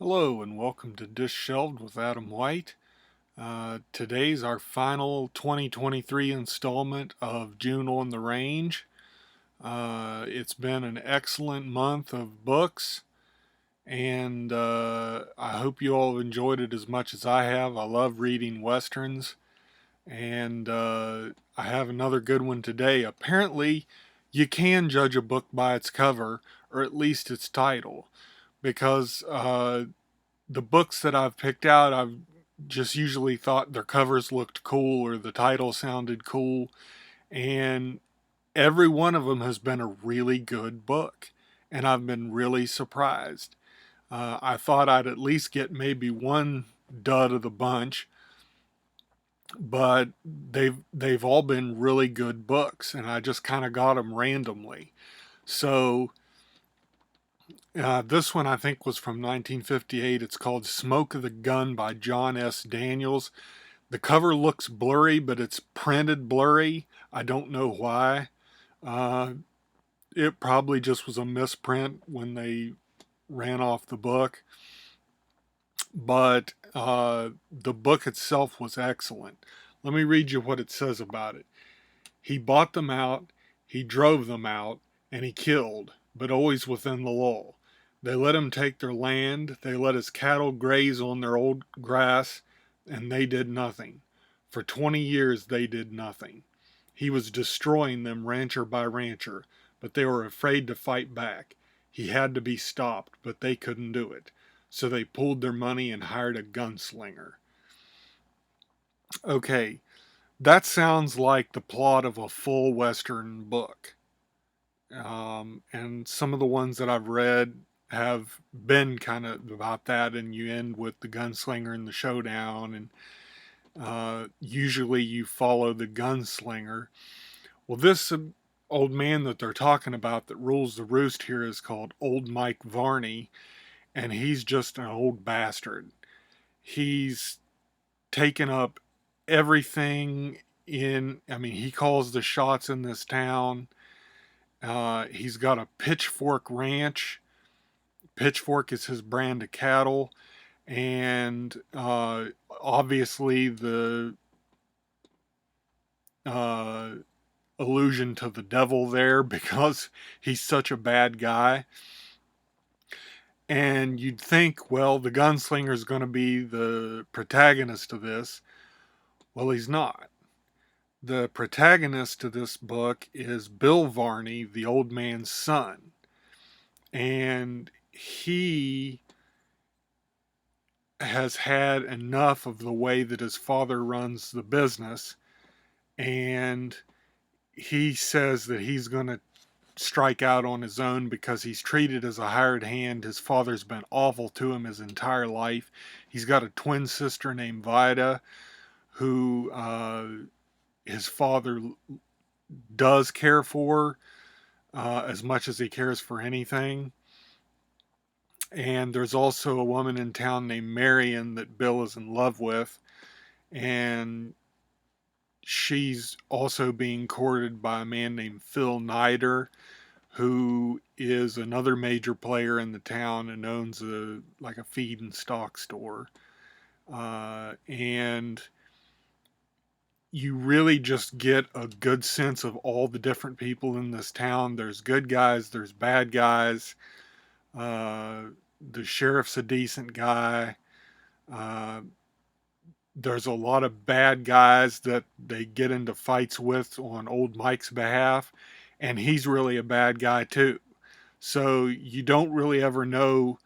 Hello and welcome to Dish Shelved with Adam White. Today's our final 2023 installment of June on the Range. It's been an excellent month of books, and I hope you all have enjoyed it as much as I have. I love reading Westerns, and I have another good one today. Apparently, you can judge a book by its cover, or at least its title, because the books that I've picked out, I've just usually thought their covers looked cool or the title sounded cool. And every one of them has been a really good book. And I've been really surprised. I thought I'd at least get maybe one dud of the bunch, but they've all been really good books, and I just kind of got them randomly. So this one I think was from 1958. It's called Smoke of the Gun by John S. Daniels. The cover looks blurry, but it's printed blurry. I don't know why. Uh, it probably just was a misprint when they ran off the book. But the book itself was excellent. Let me read you what it says about it. He bought them out, he drove them out, and he killed, but always within the law. They let him take their land, they let his cattle graze on their old grass, and they did nothing. For 20 years they did nothing. He was destroying them rancher by rancher, but they were afraid to fight back. He had to be stopped, but they couldn't do it. So they pulled their money and hired a gunslinger. Okay, that sounds like the plot of a full Western book. And some of the ones that I've read have been kind of about that, and you end with the gunslinger and the showdown, and usually you follow the gunslinger. Well, this old man that they're talking about that rules the roost here is called Old Mike Varney, and he's just an old bastard. He's taken up everything I mean, he calls the shots in this town. He's got a Pitchfork Ranch. Pitchfork is his brand of cattle, and obviously the uh, allusion to the devil there because he's such a bad guy. And you'd think, well, the gunslinger is going to be the protagonist of this. Well, he's not. The protagonist of this book is Bill Varney, the old man's son. And he has had enough of the way that his father runs the business. And he says that he's going to strike out on his own because he's treated as a hired hand. His father's been awful to him his entire life. He's got a twin sister named Vida who his father does care for as much as he cares for anything. And there's also a woman in town named Marion that Bill is in love with. And she's also being courted by a man named Phil Nider, who is another major player in the town and owns like a feed and stock store. And you really just get a good sense of all the different people in this town. There's good guys, there's bad guys. The sheriff's a decent guy. Uh, there's a lot of bad guys that they get into fights with on old Mike's behalf, and he's really a bad guy too. So you don't really ever know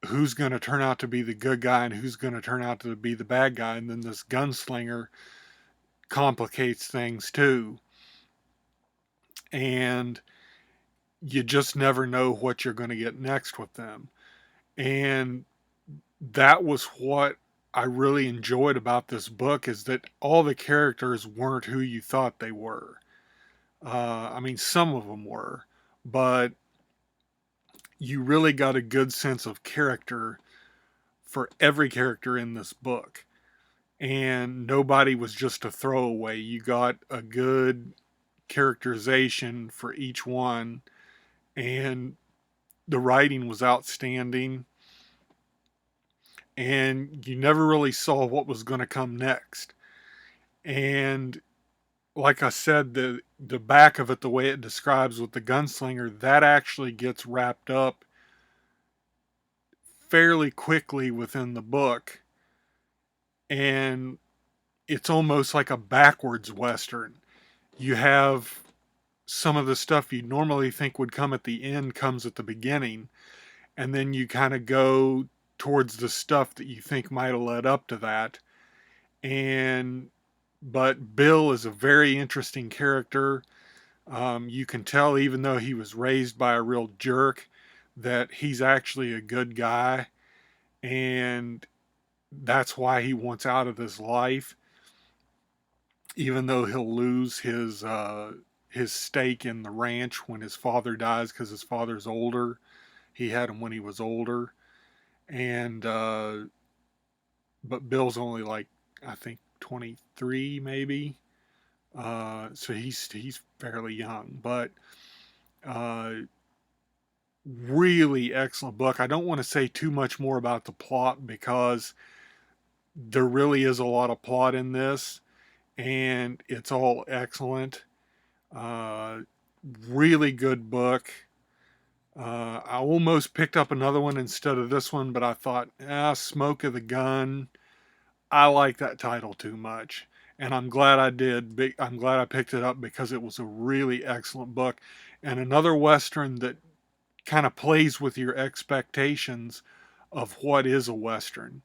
who's going to turn out to be the good guy and who's going to turn out to be the bad guy. And then this gunslinger complicates things too. And you just never know what you're going to get next with them. And that was what I really enjoyed about this book, is that all the characters weren't who you thought they were. I mean, some of them were, but you really got a good sense of character for every character in this book. And nobody was just a throwaway. You got a good characterization for each one, and the writing was outstanding. and you never really saw what was going to come next. And like I said, the back of it, the way it describes with the gunslinger, that actually gets wrapped up fairly quickly within the book, and it's almost like a backwards western. You have some of the stuff you normally think would come at the end comes at the beginning, and then you kind of go towards the stuff that you think might have led up to that. And but Bill is a very interesting character. You can tell, even though he was raised by a real jerk, that he's actually a good guy, and that's why he wants out of this life, even though he'll lose his stake in the ranch when his father dies, because his father's older. He had him when he was older, and but Bill's only like, I think, 23 maybe. So he's fairly young, but uh, really excellent book. I don't want to say too much more about the plot because there really is a lot of plot in this, and it's all excellent. Uh, Really good book. I almost picked up another one instead of this one, but I thought, Smoke of the Gun. I like that title too much. And I'm glad I did. I'm glad I picked it up because it was a really excellent book. And another Western that kind of plays with your expectations of what is a Western.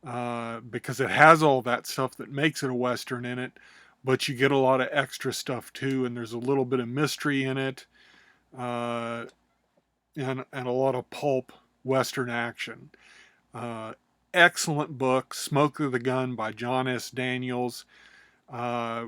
Because it has all that stuff that makes it a Western in it, but you get a lot of extra stuff too, and there's a little bit of mystery in it, uh, and a lot of pulp Western action. Uh, Excellent book, Smoke of the Gun by John S. Daniels. Uh,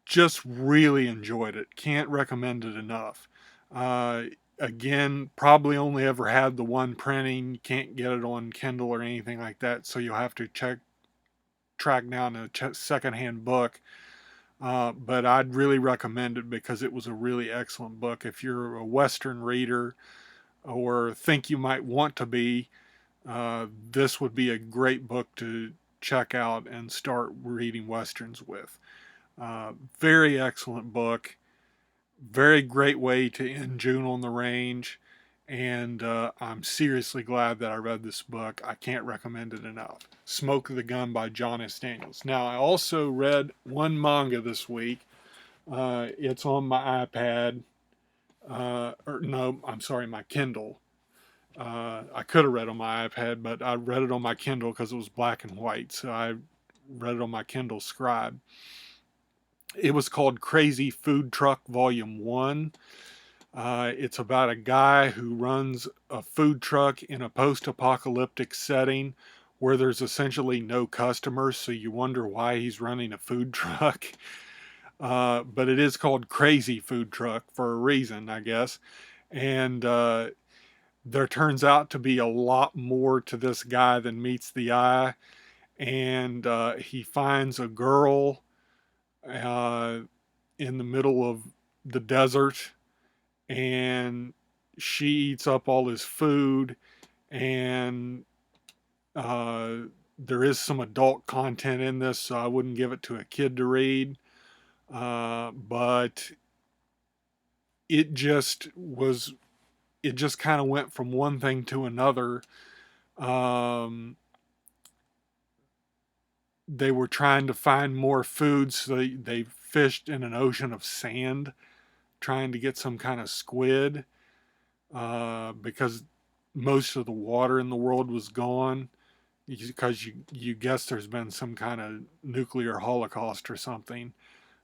just really enjoyed it. Can't recommend it enough. Uh, Again, probably only ever had the one printing. You can't get it on Kindle or anything like that, so you'll have to track down a secondhand book. But I'd really recommend it because it was a really excellent book. If you're a Western reader or think you might want to be, this would be a great book to check out and start reading Westerns with. Very excellent book. Very great way to end June on the Range. And I'm seriously glad that I read this book. I can't recommend it enough. Smoke of the Gun by John S. Daniels. Now, I also read one manga this week. It's on my iPad. Or no, I'm sorry, my Kindle. I could have read on my iPad, but I read it on my Kindle because it was black and white. So I read it on my Kindle Scribe. It was called Crazy Food Truck Volume 1. It's about a guy who runs a food truck in a post apocalyptic setting where there's essentially no customers, so you wonder why he's running a food truck. But it is called Crazy Food Truck for a reason, I guess. And there turns out to be a lot more to this guy than meets the eye. And he finds a girl uh, in the middle of the desert, and she eats up all his food, and uh, there is some adult content in this, so I wouldn't give it to a kid to read. But it just was, it just kind of went from one thing to another. Um, they were trying to find more food, so they fished in an ocean of sand, trying to get some kind of squid, because most of the water in the world was gone. Because you guess there's been some kind of nuclear holocaust or something.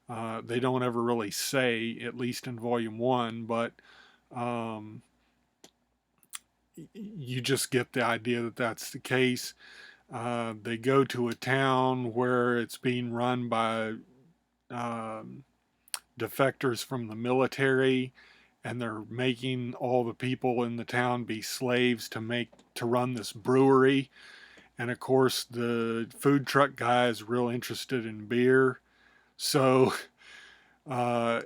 They don't ever really say, at least in Volume 1, but um, you just get the idea that that's the case. They go to a town where it's being run by um, defectors from the military, and they're making all the people in the town be slaves to run this brewery. And of course, the food truck guy is real interested in beer, so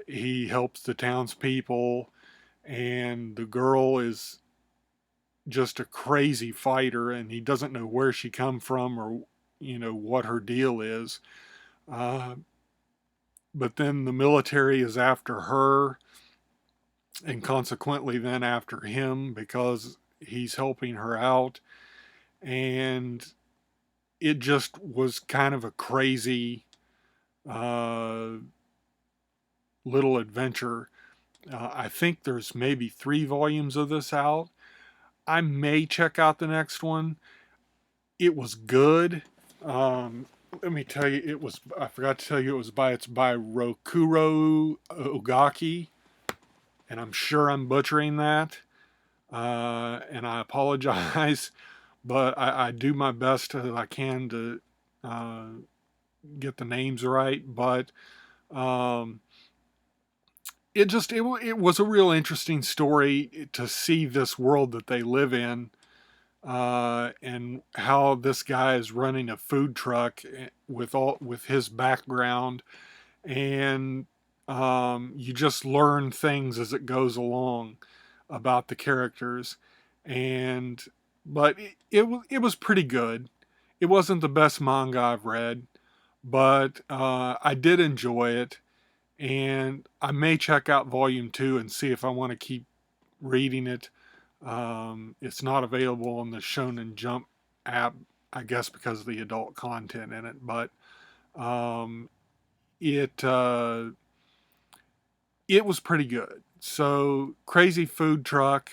he helps the townspeople, and the girl is just a crazy fighter, and he doesn't know where she come from or what her deal is. Uh, but then the military is after her, and consequently then after him because he's helping her out. And it just was kind of a crazy uh, little adventure. I think there's maybe 3 volumes of this out. I may check out the next one. It was good. Let me tell you, it was. I forgot to tell you, it's by Rokuro Ogaki, and I'm sure I'm butchering that. And I apologize, but I do my best as I can to uh, get the names right. But um, it was a real interesting story to see this world that they live in, and how this guy is running a food truck with his background, and you just learn things as it goes along about the characters, and but it was pretty good. It wasn't the best manga I've read, but I did enjoy it, and I may check out volume 2 and see if I want to keep reading it. It's not available on the Shonen Jump app, I guess, because of the adult content in it. But um, it it was pretty good. So Crazy Food Truck.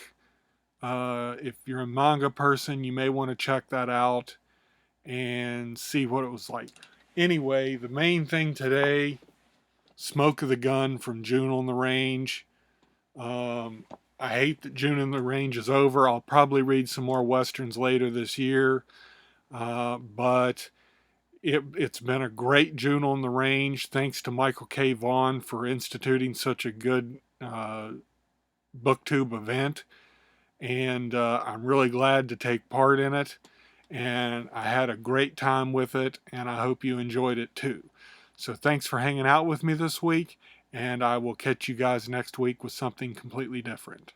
If you're a manga person, you may want to check that out and see what it was like. Anyway, the main thing today: Smoke of the Gun from June on the Range. Um, I hate that June on the Range is over. I'll probably read some more westerns later this year, but it's been a great June on the Range. Thanks to Michael K. Vaughan for instituting such a good booktube event, and I'm really glad to take part in it. And I had a great time with it, and I hope you enjoyed it too. So thanks for hanging out with me this week, and I will catch you guys next week with something completely different.